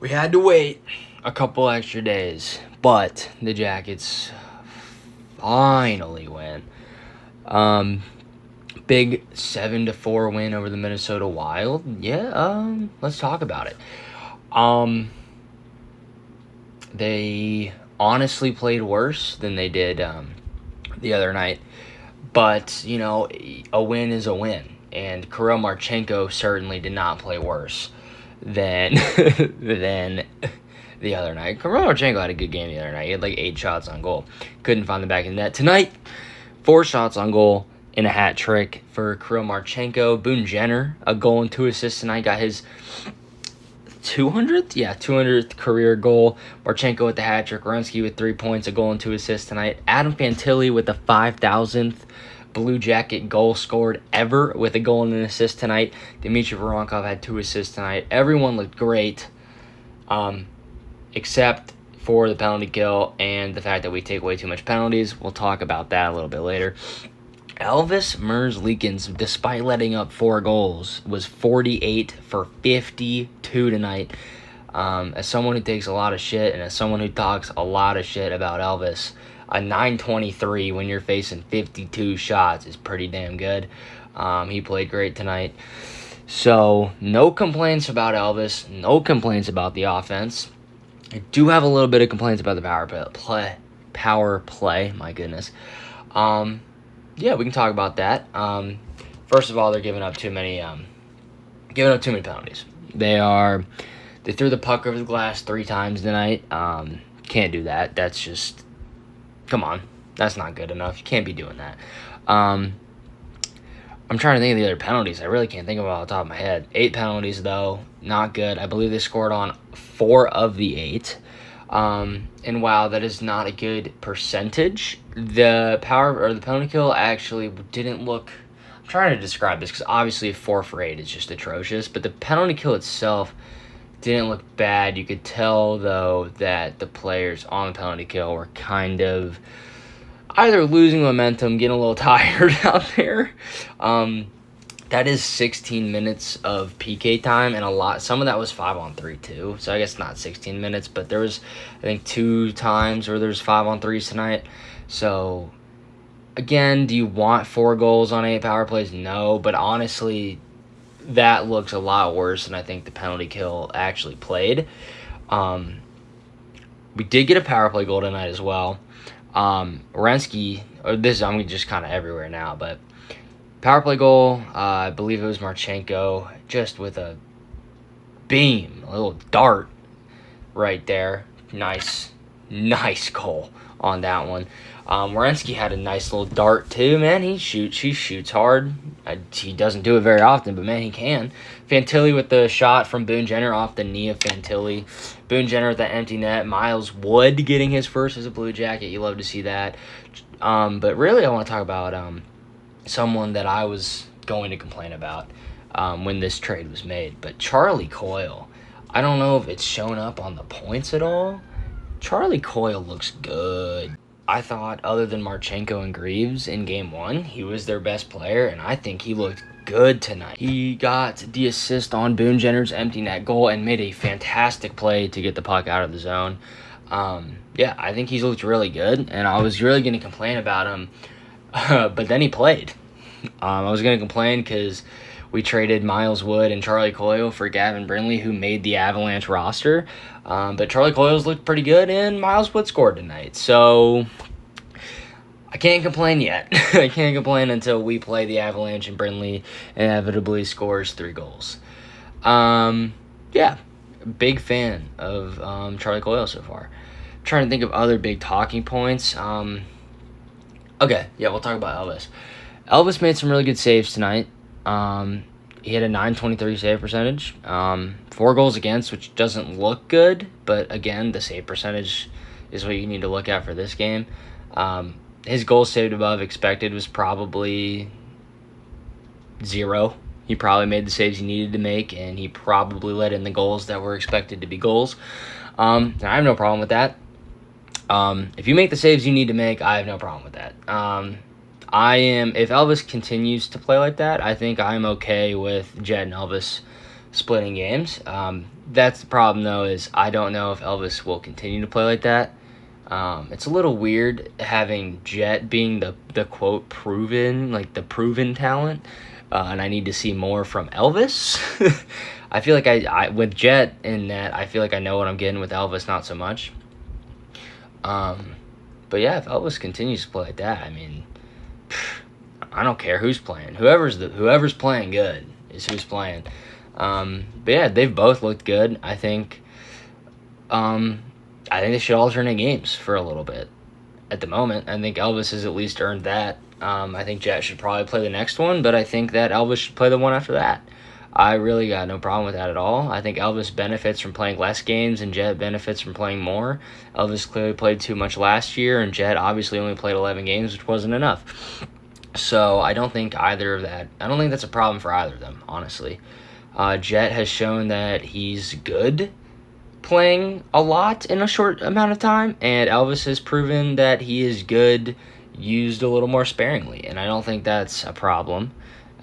We had to wait a couple extra days, but the Jackets finally win. Big 7-4 win over the Minnesota Wild. Yeah, let's talk about it. They honestly played worse than they did the other night, but you know, a win is a win, and Kirill Marchenko certainly did not play worse than than the other night. Kirill Marchenko had a good game the other night. He had like 8 shots on goal. Couldn't find the back of the net. Tonight, 4 shots on goal in a hat trick for Kirill Marchenko. Boone Jenner, a goal and 2 assists tonight. Got his 200th? Yeah, 200th career goal. Marchenko with the hat trick. Werenski with 3 points, a goal and 2 assists tonight. Adam Fantilli with the 5,000th Blue Jacket goal scored ever with a goal and an assist tonight. Dmitry Voronkov had 2 assists tonight. Everyone looked great, except for the penalty kill and the fact that we take way too much penalties. We'll talk about that a little bit later. Elvis Merzlikins, despite letting up 4 goals, was 48 for 52 tonight. As someone who takes a lot of shit and as someone who talks a lot of shit about Elvis, a 923 when you're facing 52 shots is pretty damn good. He played great tonight. So, no complaints about Elvis. No complaints about the offense. I do have a little bit of complaints about the power play. My goodness. Yeah, we can talk about that. First of all, they're giving up too many penalties. They threw the puck over the glass 3 times tonight. Can't do that. That's just, come on. That's not good enough. You can't be doing that. I'm trying to think of the other penalties. I really can't think of it off the top of my head. 8 penalties, though. Not good. I believe they scored on 4 of the 8. And wow, that is not a good percentage. The penalty kill actually didn't look. I'm trying to describe this because obviously a 4 for 8 is just atrocious, but the penalty kill itself didn't look bad. You could tell though that the players on the penalty kill were kind of either losing momentum, getting a little tired out there. That is 16 minutes of PK time, and some of that was 5-on-3 too. So I guess not 16 minutes, but there was, I think, 2 times where there's 5-on-3s tonight. So again, do you want 4 goals on 8 power plays? No, but honestly, that looks a lot worse than I think the penalty kill actually played. We did get a power play goal tonight as well. Werenski, I'm just kind of everywhere now, but power play goal, I believe it was Marchenko, just with a beam, a little dart right there. Nice goal on that one. Werenski had a nice little dart too, man. He shoots hard. He doesn't do it very often, but man, he can. Fantilli with the shot from Boone Jenner off the knee of Fantilli. Boone Jenner with the empty net. Miles Wood getting his first as a Blue Jacket. You love to see that. But really, I want to talk about someone that I was going to complain about when this trade was made. But Charlie Coyle, I don't know if it's shown up on the points at all. Charlie Coyle looks good. I thought other than Marchenko and Greaves in Game 1, he was their best player, and I think he looked good tonight. He got the assist on Boone Jenner's empty net goal and made a fantastic play to get the puck out of the zone. Yeah, I think he's looked really good, and I was really going to complain about him, but then he played. I was going to complain because we traded Miles Wood and Charlie Coyle for Gavin Brindley, who made the Avalanche roster. But Charlie Coyle's looked pretty good, and Miles Wood scored tonight. So I can't complain yet. I can't complain until we play the Avalanche and Brindley inevitably scores 3 goals. Yeah, big fan of Charlie Coyle so far. Trying to think of other big talking points. Okay, yeah, we'll talk about Elvis. Elvis made some really good saves tonight. He had a .923 save percentage. 4 goals against, which doesn't look good, but again, the save percentage is what you need to look at for this game. His goals saved above expected was probably 0. He probably made the saves he needed to make, and he probably let in the goals that were expected to be goals. And I have no problem with that. If you make the saves you need to make, I have no problem with that. If Elvis continues to play like that, I think I'm okay with Jed and Elvis splitting games. That's the problem, though, is I don't know if Elvis will continue to play like that. It's a little weird having Jet being the quote proven, like the proven talent, and I need to see more from Elvis. I feel like I with Jet in that, I feel like I know what I'm getting. With Elvis, not so much. But yeah, if Elvis continues to play like that, I mean, I don't care who's playing. Whoever's playing good is who's playing. But yeah, they've both looked good. I think they should alternate games for a little bit. At the moment, I think Elvis has at least earned that. I think Jet should probably play the next one, but I think that Elvis should play the one after that. I really got no problem with that at all. I think Elvis benefits from playing less games, and Jet benefits from playing more. Elvis clearly played too much last year, and Jet obviously only played 11 games, which wasn't enough. So I don't think that's a problem for either of them, honestly. Jet has shown that he's good playing a lot in a short amount of time, and Elvis has proven that he is good used a little more sparingly, and I don't think that's a problem.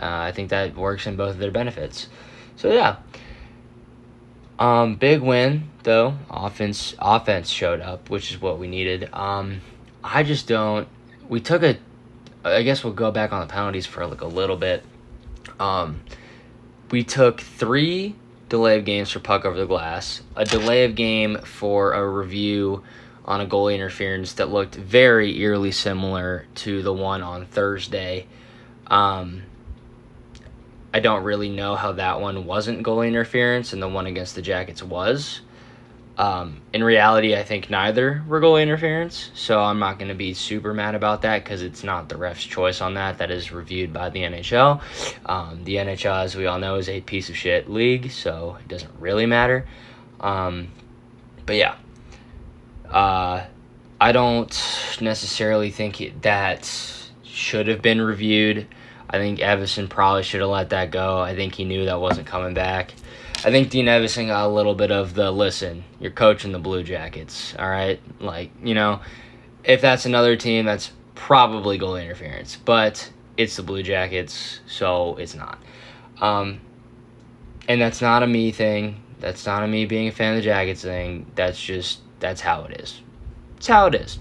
I think that works in both of their benefits. So yeah, big win though. Offense showed up, which is what we needed. I just don't. We took a. I guess we'll go back on the penalties for like a little bit. We took 3 delay of games for puck over the glass, a delay of game for a review on a goalie interference that looked very eerily similar to the one on Thursday. I don't really know how that one wasn't goalie interference and the one against the Jackets was. In reality, I think neither were goalie interference, so I'm not going to be super mad about that because it's not the ref's choice on that. That is reviewed by the NHL. The NHL, as we all know, is a piece of shit league, so it doesn't really matter. But yeah, I don't necessarily think that should have been reviewed. I think Evison probably should have let that go. I think he knew that wasn't coming back. I think Dean Evison got a little bit of the, listen, you're coaching the Blue Jackets, all right? Like, if that's another team, that's probably goal interference. But it's the Blue Jackets, so it's not. And that's not a me thing. That's not a me being a fan of the Jackets thing. That's how it is. It's how it is.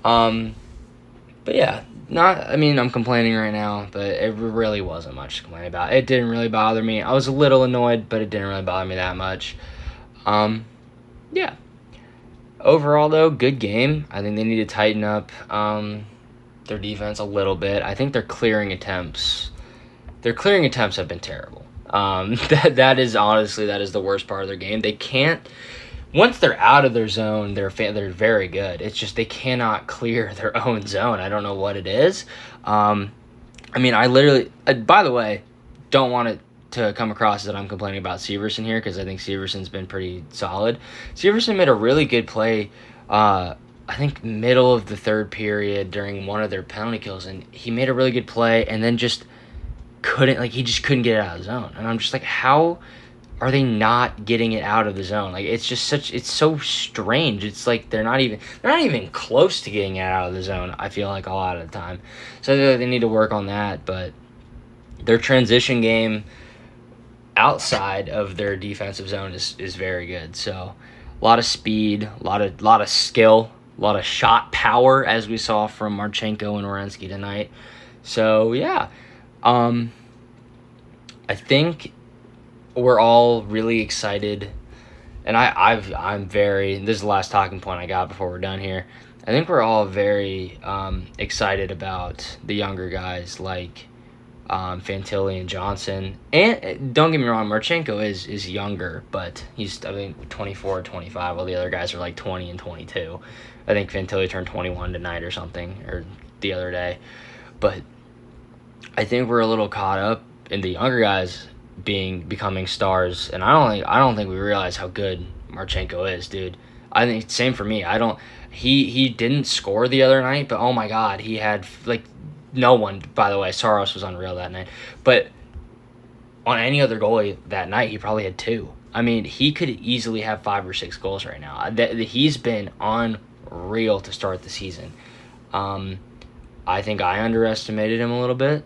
But yeah, I'm complaining right now, but it really wasn't much to complain about. It didn't really bother me. I was a little annoyed, but it didn't really bother me that much. Yeah. Overall, though, good game. I think they need to tighten up their defense a little bit. I think their clearing attempts have been terrible. That is the worst part of their game. They can't. Once they're out of their zone, they're very good. It's just they cannot clear their own zone. I don't know what it is. I literally, by the way, don't want it to come across that I'm complaining about Severson here because I think Severson's been pretty solid. Severson made a really good play, I think middle of the third period during one of their penalty kills, and he made a really good play and then just couldn't get it out of the zone. And I'm just like, how are they not getting it out of the zone? Like, it's so strange. It's like they're not even close to getting it out of the zone, I feel like, a lot of the time. So they need to work on that, but their transition game outside of their defensive zone is very good. So a lot of speed, a lot of skill, a lot of shot power, as we saw from Marchenko and Werenski tonight. So yeah, I think we're all really excited, and this is the last talking point I got before we're done here. I think we're all very excited about the younger guys like Fantilli and Johnson. And don't get me wrong, Marchenko is younger, but he's, I think, 24 or 25, while the other guys are like 20 and 22. I think Fantilli turned 21 tonight or something, or the other day. But I think we're a little caught up in the younger guys becoming stars, and I don't think we realize how good Marchenko is, dude. I think same for me. He didn't score the other night, but oh my god, he had no one. By the way, Saros was unreal that night, but on any other goalie that night, he probably had 2. I mean, he could easily have 5 or 6 goals right now. He's been unreal to start the season. I think I underestimated him a little bit.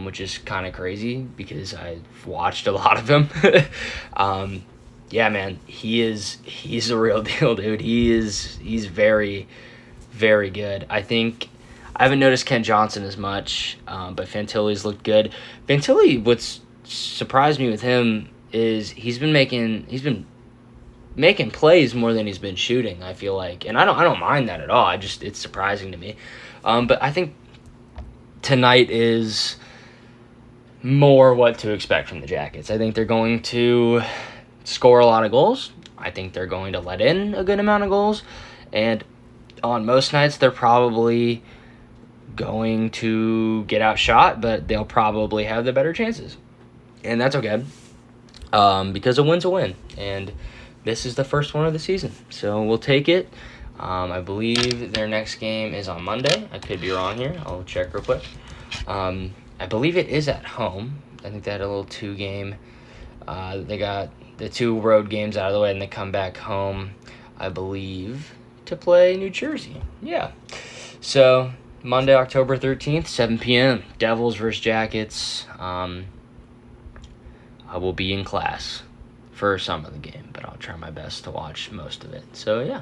which is kind of crazy because I've watched a lot of him. Yeah, man, he's a real deal, dude. He's very, very good. I think I haven't noticed Ken Johnson as much, but Fantilli's looked good. Fantilli, what's surprised me with him is he's been making plays more than he's been shooting, I feel like. And I don't mind that at all. It's surprising to me. But I think tonight is more what to expect from the Jackets. I think they're going to score a lot of goals. I think they're going to let in a good amount of goals. And on most nights, they're probably going to get outshot, but they'll probably have the better chances. And that's okay, because a win's a win. And this is the first one of the season, so we'll take it. I believe their next game is on Monday. I could be wrong here. I'll check real quick. I believe it is at home. I think they had a little 2-game. They got the 2 road games out of the way, and they come back home, I believe, to play New Jersey. Yeah. So Monday, October 13th, 7 p.m., Devils versus Jackets. I will be in class for some of the game, but I'll try my best to watch most of it. So, yeah.